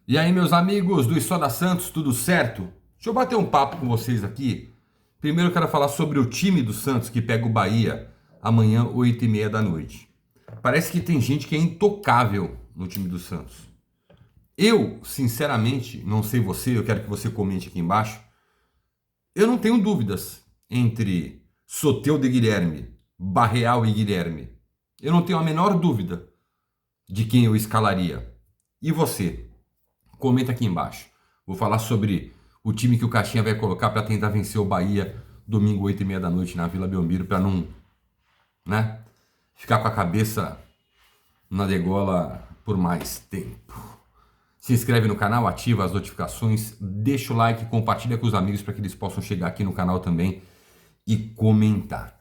E aí, meus amigos do Estrada Santos, tudo certo? Deixa eu bater um papo com vocês aqui. Primeiro eu quero falar sobre o time do Santos que pega o Bahia amanhã, 8h30 da noite. Parece que tem gente que é intocável no time do Santos. Eu, sinceramente, não sei você, eu quero que você comente aqui embaixo. Eu não tenho dúvidas entre Soteldo e Guilherme, Barreal e Guilherme. Eu não tenho a menor dúvida de quem eu escalaria. E você? Comenta aqui embaixo. Vou falar sobre o time que o Caixinha vai colocar para tentar vencer o Bahia domingo, 8h30 da noite na Vila Belmiro, para não, né, ficar com a cabeça na degola por mais tempo. Se inscreve no canal, ativa as notificações, deixa o like, compartilha com os amigos para que eles possam chegar aqui no canal também e comentar.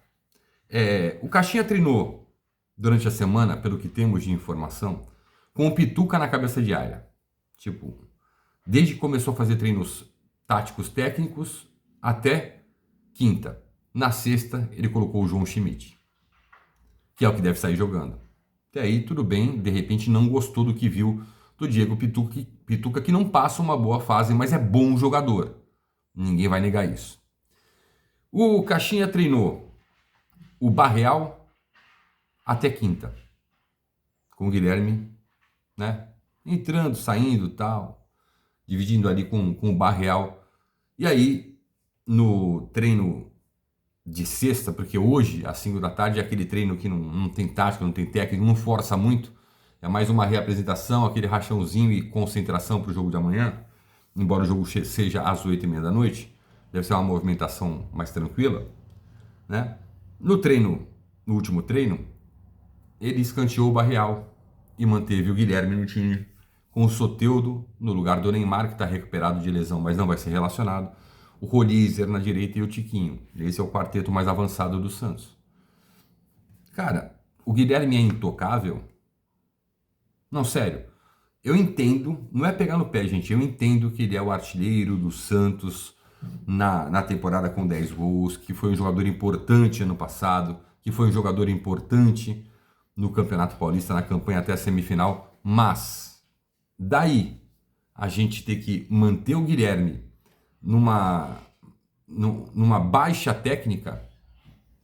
O Caixinha treinou durante a semana, pelo que temos de informação, com o Pituca na cabeça de área. Tipo, desde que começou a fazer treinos táticos técnicos até quinta. Na sexta, ele colocou o João Schmidt, que é o que deve sair jogando. E aí, tudo bem, de repente não gostou do que viu do Diego Pituca, que não passa uma boa fase, mas é bom jogador. Ninguém vai negar isso. O Caixinha treinou o Barreal até quinta, com o Guilherme, né? Entrando, saindo, tal, dividindo ali com o Barreal. E aí, no treino de sexta, porque hoje, às 5 da tarde, é aquele treino que não tem tática, não tem técnica, não força muito. É mais uma reapresentação, aquele rachãozinho e concentração para o jogo de amanhã. Embora o jogo seja às 8h30 da noite, deve ser uma movimentação mais tranquila, né? No último treino, ele escanteou o Barreal e manteve o Guilherme no time, com o Soteldo no lugar do Neymar, que está recuperado de lesão, mas não vai ser relacionado, o Rolízer na direita e o Tiquinho. Esse é o quarteto mais avançado do Santos. Cara, o Guilherme é intocável? Não, sério. Eu entendo, não é pegar no pé, gente, eu entendo que ele é o artilheiro do Santos na temporada com 10 gols, que foi um jogador importante ano passado, que foi um jogador importante no Campeonato Paulista, na campanha até a semifinal, mas daí a gente ter que manter o Guilherme numa baixa técnica,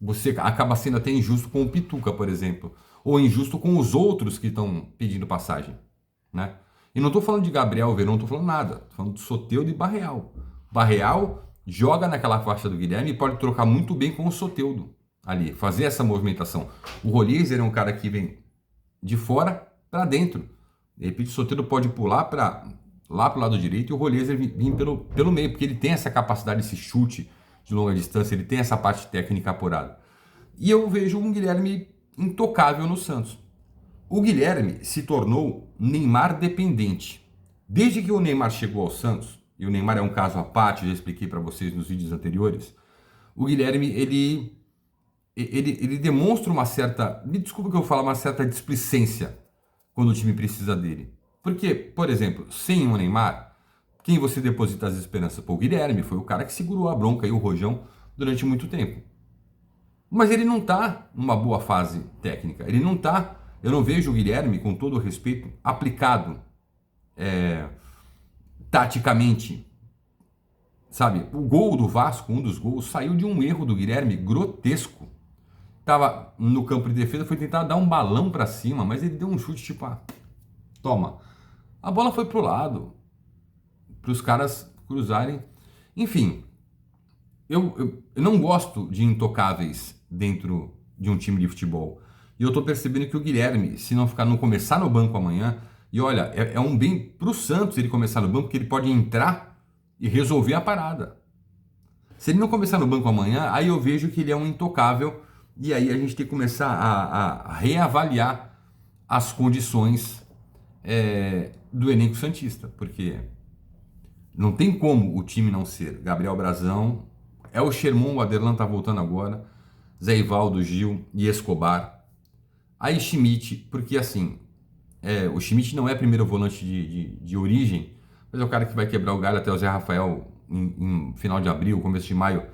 você acaba sendo até injusto com o Pituca, por exemplo, ou injusto com os outros que estão pedindo passagem, né? E não estou falando de Gabriel Veron, não estou falando nada, estou falando de Soteldo e Barreal. Barreal joga naquela faixa do Guilherme e pode trocar muito bem com o Soteldo ali, fazer essa movimentação. O Rolízer é um cara que vem de fora para dentro. De repente o Soteldo pode pular lá para o lado direito e o Rolízer vir pelo meio, porque ele tem essa capacidade, esse chute de longa distância, ele tem essa parte técnica apurada. E eu vejo um Guilherme intocável no Santos. O Guilherme se tornou Neymar dependente. Desde que o Neymar chegou ao Santos, e o Neymar é um caso à parte, eu já expliquei para vocês nos vídeos anteriores, o Guilherme, ele demonstra uma certa, me desculpa que eu vou falar, uma certa displicência quando o time precisa dele. Porque, por exemplo, sem o Neymar, quem você deposita as esperanças? Pô, o Guilherme foi o cara que segurou a bronca e o rojão durante muito tempo. Mas ele não está numa boa fase técnica. Ele não está. Eu não vejo o Guilherme, com todo o respeito, aplicado taticamente. Sabe? O gol do Vasco, um dos gols, saiu de um erro do Guilherme grotesco. Tava no campo de defesa, foi tentar dar um balão para cima, mas ele deu um chute tipo, toma. A bola foi pro lado, para os caras cruzarem. Enfim, eu não gosto de intocáveis dentro de um time de futebol. E eu tô percebendo que o Guilherme, se não começar no banco amanhã, e olha, é um bem pro Santos ele começar no banco, porque ele pode entrar e resolver a parada. Se ele não começar no banco amanhã, aí eu vejo que ele é um intocável, e aí a gente tem que começar a reavaliar as condições do elenco santista, porque não tem como o time não ser Gabriel Brazão, El Sherman, o Aderlan tá voltando agora, Zé Ivaldo, Gil e Escobar. Aí Schmidt, porque assim, o Schmidt não é primeiro volante de origem, mas é o cara que vai quebrar o galho até o Zé Rafael em final de abril, começo de maio,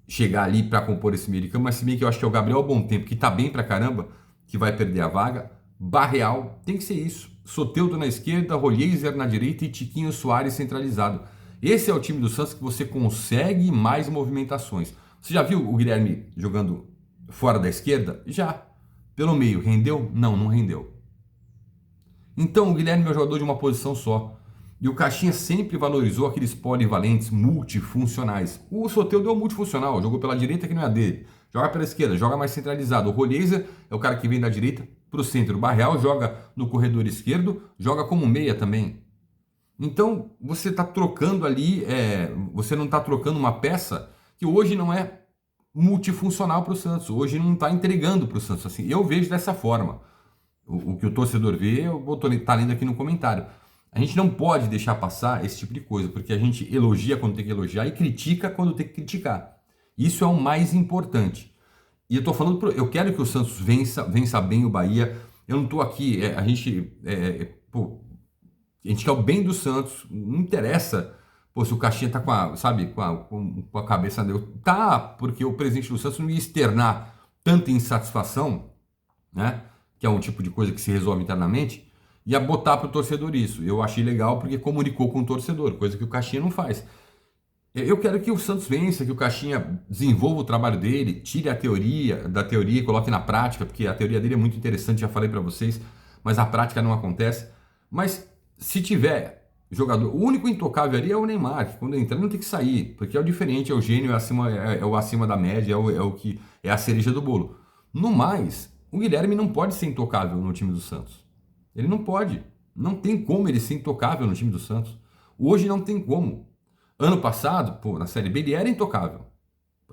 chegar ali para compor esse meio de campo. Mas se bem que eu acho que é o Gabriel Bom Tempo, que tá bem pra caramba, que vai perder a vaga. Barreal, tem que ser isso. Soteldo na esquerda, Rolheiser na direita e Tiquinho Soares centralizado. Esse é o time do Santos que você consegue mais movimentações. Você já viu o Guilherme jogando fora da esquerda? Já. Pelo meio, rendeu? Não, não rendeu. Então o Guilherme é um jogador de uma posição só. E o Caixinha sempre valorizou aqueles polivalentes, multifuncionais. O Soteldo é um multifuncional, jogou pela direita que não é a dele. Joga pela esquerda, joga mais centralizado. O Rolheiser é o cara que vem da direita para o centro. O Barreal joga no corredor esquerdo, joga como meia também. Então você está trocando ali, você não está trocando uma peça que hoje não é multifuncional para o Santos. Hoje não está entregando para o Santos. Assim, eu vejo dessa forma. O que o torcedor vê, eu vou estar lendo aqui no comentário. A gente não pode deixar passar esse tipo de coisa, porque a gente elogia quando tem que elogiar e critica quando tem que criticar. Isso é o mais importante. E eu estou falando, eu quero que o Santos vença bem o Bahia. Eu não estou aqui, a gente quer o bem do Santos, não interessa se o Caixinha está com a cabeça dele. Tá, porque o presidente do Santos não ia externar tanta insatisfação, né? Que é um tipo de coisa que se resolve internamente, ia botar para o torcedor isso. Eu achei legal porque comunicou com o torcedor, coisa que o Caixinha não faz. Eu quero que o Santos vença, que o Caixinha desenvolva o trabalho dele, tire a teoria da teoria e coloque na prática, porque a teoria dele é muito interessante, já falei para vocês, mas a prática não acontece. Mas se tiver jogador, o único intocável ali é o Neymar, que quando entrar não tem que sair, porque é o diferente, é o gênio, é o acima da média, é o que é a cereja do bolo. No mais, o Guilherme não pode ser intocável no time do Santos. Ele não pode. Não tem como ele ser intocável no time do Santos. Hoje não tem como. Ano passado, na Série B, ele era intocável.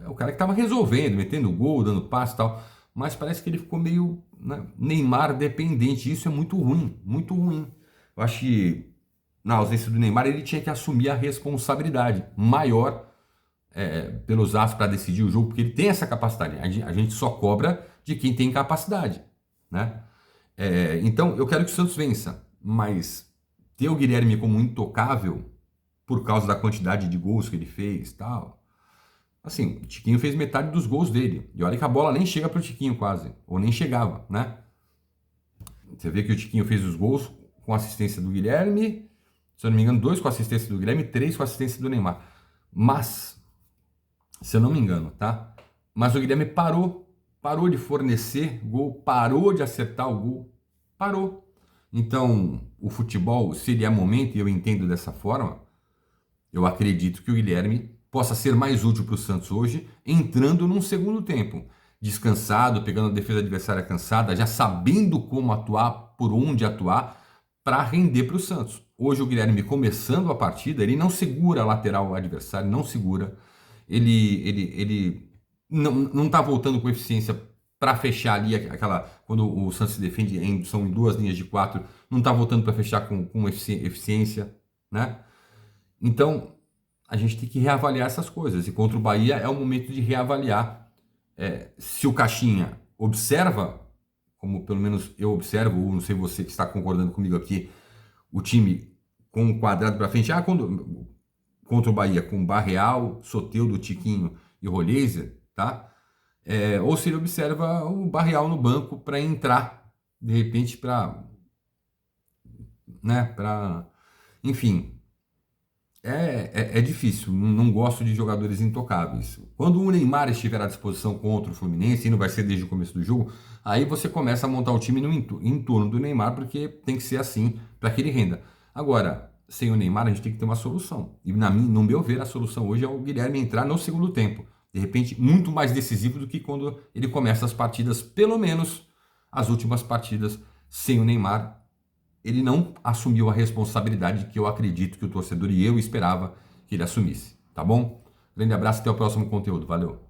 É o cara que estava resolvendo, metendo gol, dando passe e tal. Mas parece que ele ficou meio, né, Neymar dependente. Isso é muito ruim, muito ruim. Eu acho que na ausência do Neymar ele tinha que assumir a responsabilidade maior pelos astros para decidir o jogo, porque ele tem essa capacidade. A gente só cobra de quem tem capacidade, né? Então eu quero que o Santos vença, mas ter o Guilherme como intocável por causa da quantidade de gols que ele fez, tal. Assim, o Tiquinho fez metade dos gols dele. E olha que a bola nem chega pro Tiquinho quase, ou nem chegava, né? Você vê que o Tiquinho fez os gols com assistência do Guilherme, se eu não me engano, 2 com assistência do Guilherme e 3 com assistência do Neymar. Mas, se eu não me engano, tá? Mas o Guilherme parou de fornecer gol, parou de acertar o gol, parou. Então, o futebol, se ele é momento, e eu entendo dessa forma, eu acredito que o Guilherme possa ser mais útil para o Santos hoje, entrando num segundo tempo, descansado, pegando a defesa adversária cansada, já sabendo como atuar, por onde atuar, para render para o Santos. Hoje o Guilherme começando a partida, ele não segura a lateral adversário, não segura, ele não está voltando com eficiência para fechar ali aquela, quando o Santos se defende, são em 2 linhas de 4, não está voltando para fechar com eficiência, né? Então, a gente tem que reavaliar essas coisas. E contra o Bahia é o momento de reavaliar. Se o Caixinha observa, como pelo menos eu observo, ou não sei você que está concordando comigo aqui, o time com um quadrado para frente, contra o Bahia, com Barreal, Soteldo, Tiquinho e Rolheiser, tá? Ou se ele observa o Barreal no banco para entrar, de repente, enfim... É difícil, não gosto de jogadores intocáveis. Quando o Neymar estiver à disposição contra o Fluminense, e não vai ser desde o começo do jogo, aí você começa a montar o time em torno do Neymar, porque tem que ser assim para que ele renda. Agora, sem o Neymar, a gente tem que ter uma solução. E no meu ver, a solução hoje é o Guilherme entrar no segundo tempo. De repente, muito mais decisivo do que quando ele começa as partidas, pelo menos as últimas partidas, sem o Neymar. Ele não assumiu a responsabilidade que eu acredito que o torcedor e eu esperava que ele assumisse, tá bom? Grande abraço, até o próximo conteúdo, valeu!